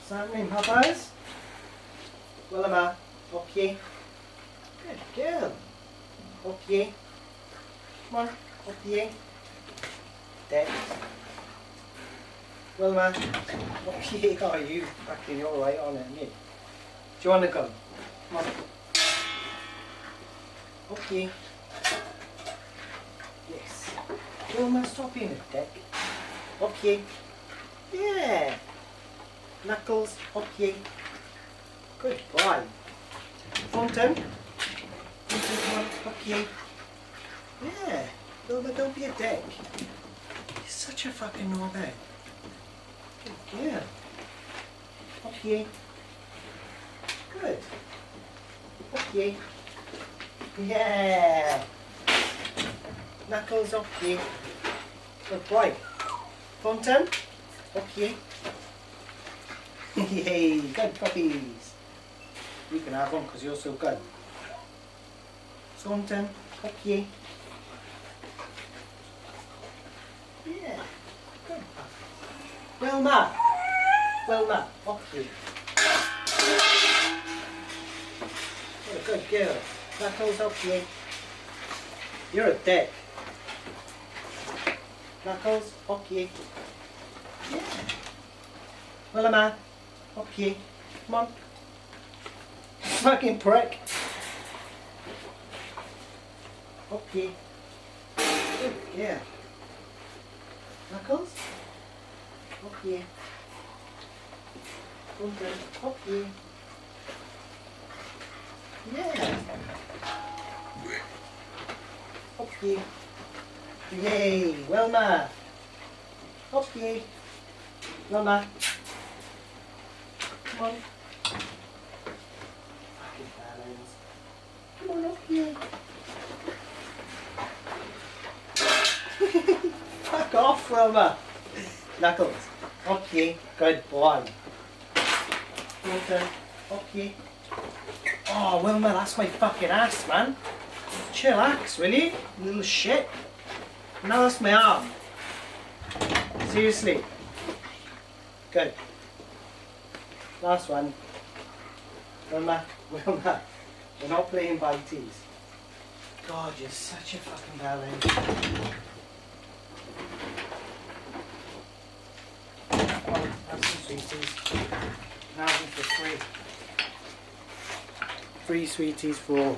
What's happening, Popeyes? Wilma, up here. Good girl. Up here. Come on, up here. Dead. Wilma, up here. Oh, you fucking, you're right on it, aren't you? Do you want to go? Come on. Up here. Yes. Wilma, stop being a dick. Up here. Yeah. Knuckles, up here. Good boy. Fountain. Come on, up here. Yeah. Wilma, don't be a dick. You're such a fucking knobhead. Good girl. Up here. Good. Up here. Yeah. Knuckles, up here. Good boy. Fountain. Up here. Yay, good puppies. You can have one because you're so good. Thornton, up here. Yeah, good puppy. Wilma, Wilma, up here. What a good girl. Knuckles, up here. You're a dick. Knuckles, up here. Yeah. Wilma. Up here. Come on. Fucking prick. Up here. Good, yeah. Knuckles. Up here. Under. Up here. Yeah. Up here. Yay. Wilma. Up here. Wilma. Come on. Fucking balance. Come on up here. Fuck off, Wilma. Knuckles. Up here. Good boy. Walter. Up here. Oh, Wilma, that's my fucking ass, man. Chillax, will you? You little shit. Now that's my arm. Seriously. Good. Last one. Wilma, Wilma, we're not playing bites. God, you're such a fucking balance. Oh, have some sweeties. Now for free. Free sweeties for all.